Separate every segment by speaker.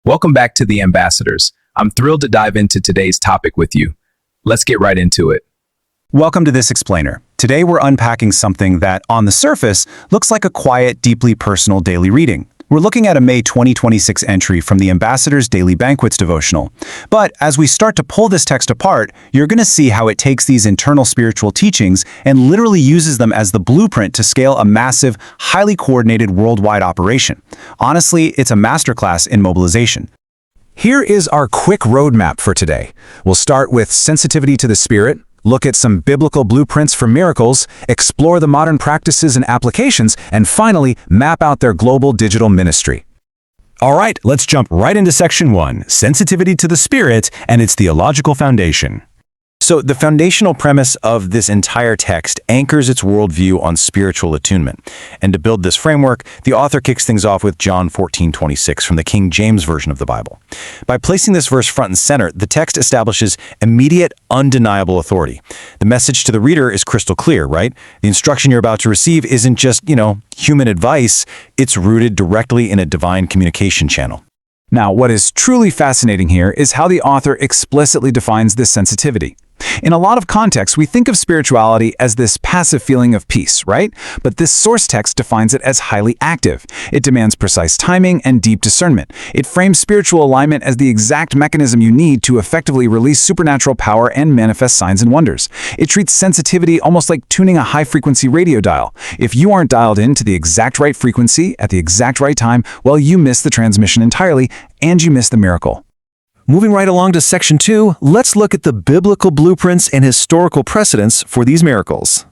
Speaker 1: Welcome back to The Ambassadors. I'm thrilled to dive into today's topic with you. Let's get right into it.
Speaker 2: Welcome to This Explainer. Today we're unpacking something that, on the surface, looks like a quiet, deeply personal daily reading. We're looking at a May 2026 entry from the Ambassadors Daily Banquets devotional. But as we start to pull this text apart, you're going to see how it takes these internal spiritual teachings and literally uses them as the blueprint to scale a massive, highly coordinated worldwide operation. Honestly, it's a masterclass in mobilization. Here is our quick roadmap for today. We'll start with sensitivity to the Spirit, look at some biblical blueprints for miracles, explore the modern practices and applications, and finally, map out their global digital ministry. All right, let's jump right into Section 1, Sensitivity to the Spirit and its Theological Foundation. So the foundational premise of this entire text anchors its worldview on spiritual attunement. And to build this framework, the author kicks things off with John 14:26 from the King James Version of the Bible. By placing this verse front and center, the text establishes immediate, undeniable authority. The message to the reader is crystal clear, right? The instruction you're about to receive isn't just, human advice. It's rooted directly in a divine communication channel. Now, what is truly fascinating here is how the author explicitly defines this sensitivity. In a lot of contexts, we think of spirituality as this passive feeling of peace, right? But this source text defines it as highly active. It demands precise timing and deep discernment. It frames spiritual alignment as the exact mechanism you need to effectively release supernatural power and manifest signs and wonders. It treats sensitivity almost like tuning a high-frequency radio dial. If you aren't dialed in to the exact right frequency at the exact right time, well, you miss the transmission entirely, and you miss the miracle. Moving right along to Section 2, let's look at the biblical blueprints and historical precedents for these miracles.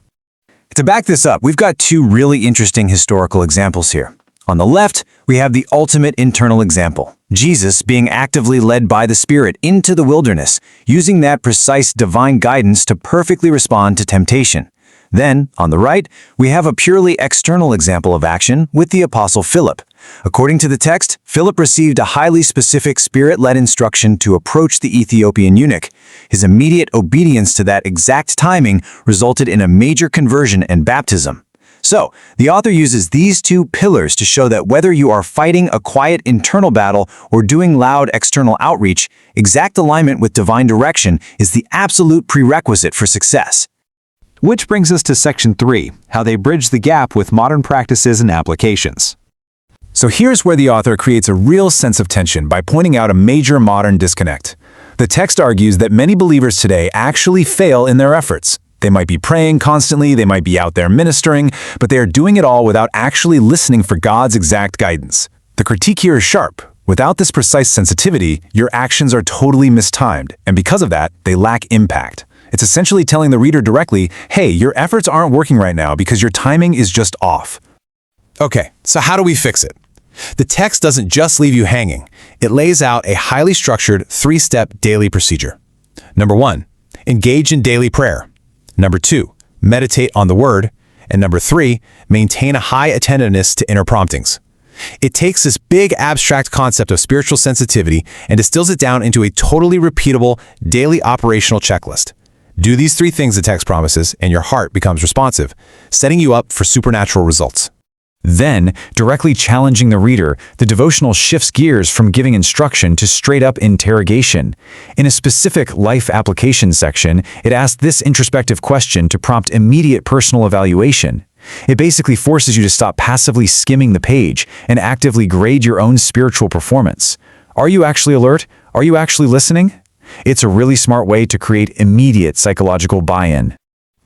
Speaker 2: To back this up, we've got two really interesting historical examples here. On the left, we have the ultimate internal example, Jesus being actively led by the Spirit into the wilderness, using that precise divine guidance to perfectly respond to temptation. Then, on the right, we have a purely external example of action with the Apostle Philip. According to the text, Philip received a highly specific Spirit-led instruction to approach the Ethiopian eunuch. His immediate obedience to that exact timing resulted in a major conversion and baptism. So, the author uses these two pillars to show that whether you are fighting a quiet internal battle or doing loud external outreach, exact alignment with divine direction is the absolute prerequisite for success. Which brings us to Section 3, how they bridge the gap with modern practices and applications. So here's where the author creates a real sense of tension by pointing out a major modern disconnect. The text argues that many believers today actually fail in their efforts. They might be praying constantly, they might be out there ministering, but they are doing it all without actually listening for God's exact guidance. The critique here is sharp. Without this precise sensitivity, your actions are totally mistimed, and because of that, they lack impact. It's essentially telling the reader directly, hey, your efforts aren't working right now because your timing is just off. Okay, so how do we fix it? The text doesn't just leave you hanging. It lays out a highly structured three-step daily procedure. Number 1, engage in daily prayer. Number 2, meditate on the Word. And number 3, maintain a high attentiveness to inner promptings. It takes this big abstract concept of spiritual sensitivity and distills it down into a totally repeatable daily operational checklist. Do these 3 things the text promises, and your heart becomes responsive, setting you up for supernatural results. Then, directly challenging the reader, the devotional shifts gears from giving instruction to straight-up interrogation. In a specific life application section, it asks this introspective question to prompt immediate personal evaluation. It basically forces you to stop passively skimming the page and actively grade your own spiritual performance. Are you actually alert? Are you actually listening? It's a really smart way to create immediate psychological buy-in.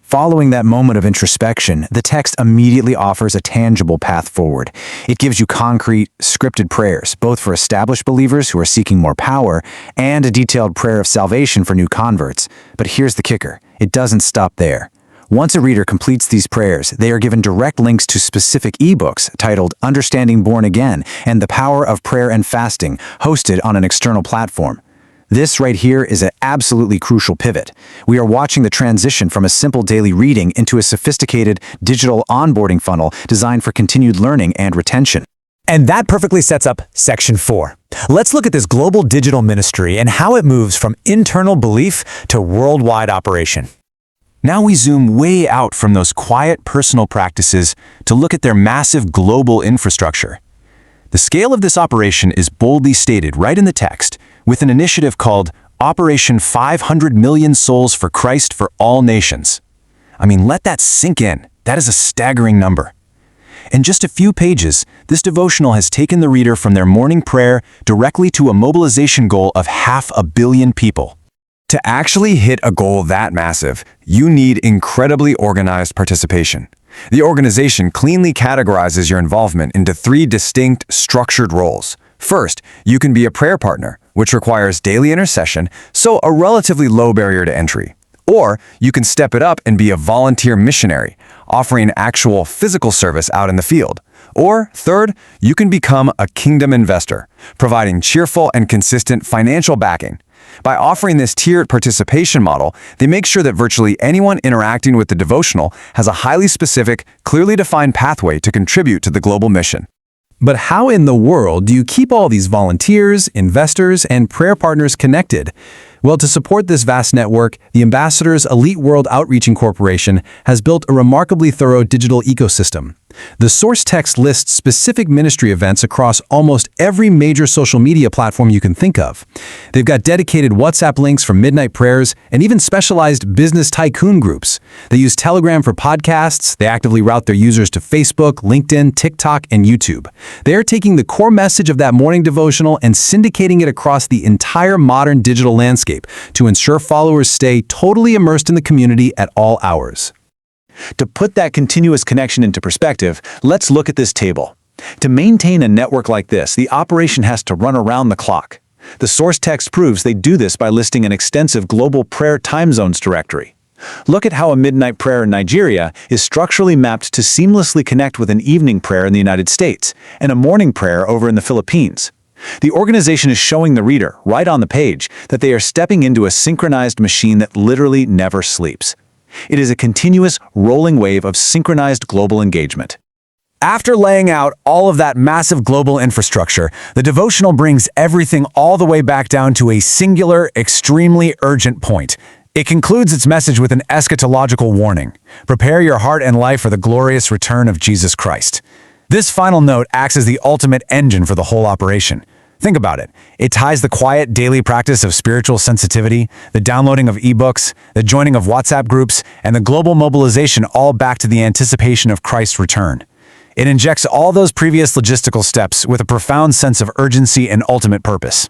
Speaker 2: Following that moment of introspection, the text immediately offers a tangible path forward. It gives you concrete, scripted prayers, both for established believers who are seeking more power, and a detailed prayer of salvation for new converts. But here's the kicker. It doesn't stop there. Once a reader completes these prayers, they are given direct links to specific ebooks titled Understanding Born Again and The Power of Prayer and Fasting, hosted on an external platform. This right here is an absolutely crucial pivot. We are watching the transition from a simple daily reading into a sophisticated digital onboarding funnel designed for continued learning and retention. And that perfectly sets up Section 4. Let's look at this global digital ministry and how it moves from internal belief to worldwide operation. Now we zoom way out from those quiet personal practices to look at their massive global infrastructure. The scale of this operation is boldly stated right in the text, with an initiative called Operation 500 Million Souls for Christ for All Nations. I mean, let that sink in. That is a staggering number. In just a few pages, this devotional has taken the reader from their morning prayer directly to a mobilization goal of 500 million people. To actually hit a goal that massive, you need incredibly organized participation. The organization cleanly categorizes your involvement into 3 distinct, structured roles. First, you can be a prayer partner, which requires daily intercession, so a relatively low barrier to entry. Or you can step it up and be a volunteer missionary, offering actual physical service out in the field. Or third, you can become a kingdom investor, providing cheerful and consistent financial backing. By offering this tiered participation model, they make sure that virtually anyone interacting with the devotional has a highly specific, clearly defined pathway to contribute to the global mission. But how in the world do you keep all these volunteers, investors, and prayer partners connected? Well, to support this vast network, the Ambassadors Elite World Outreach Incorporation has built a remarkably thorough digital ecosystem. The source text lists specific ministry events across almost every major social media platform you can think of. They've got dedicated WhatsApp links for midnight prayers and even specialized business tycoon groups. They use Telegram for podcasts. They actively route their users to Facebook, LinkedIn, TikTok, and YouTube. They are taking the core message of that morning devotional and syndicating it across the entire modern digital landscape to ensure followers stay totally immersed in the community at all hours. To put that continuous connection into perspective, let's look at this table. To maintain a network like this, the operation has to run around the clock. The source text proves they do this by listing an extensive global prayer time zones directory. Look at how a midnight prayer in Nigeria is structurally mapped to seamlessly connect with an evening prayer in the United States and a morning prayer over in the Philippines. The organization is showing the reader, right on the page, that they are stepping into a synchronized machine that literally never sleeps. It is a continuous, rolling wave of synchronized global engagement. After laying out all of that massive global infrastructure, the devotional brings everything all the way back down to a singular, extremely urgent point. It concludes its message with an eschatological warning. Prepare your heart and life for the glorious return of Jesus Christ. This final note acts as the ultimate engine for the whole operation. Think about it. It ties the quiet daily practice of spiritual sensitivity, the downloading of ebooks, the joining of WhatsApp groups, and the global mobilization all back to the anticipation of Christ's return. It injects all those previous logistical steps with a profound sense of urgency and ultimate purpose.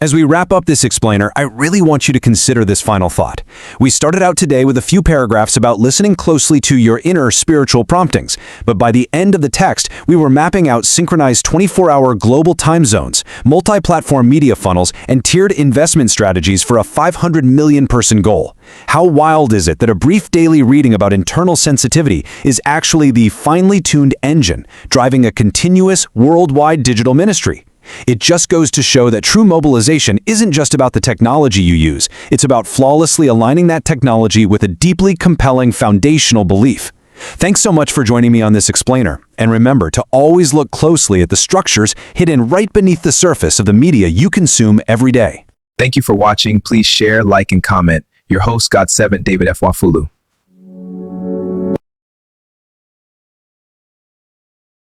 Speaker 2: As we wrap up this explainer, I really want you to consider this final thought. We started out today with a few paragraphs about listening closely to your inner spiritual promptings, but by the end of the text, we were mapping out synchronized 24-hour global time zones, multi-platform media funnels, and tiered investment strategies for a 500 million person goal. How wild is it that a brief daily reading about internal sensitivity is actually the finely tuned engine driving a continuous worldwide digital ministry? It just goes to show that true mobilization isn't just about the technology you use. It's about flawlessly aligning that technology with a deeply compelling foundational belief. Thanks so much for joining me on this explainer. And remember to always look closely at the structures hidden right beneath the surface of the media you consume every day.
Speaker 1: Thank you for watching. Please share, like, and comment. Your host, God7, David F. Wafulu.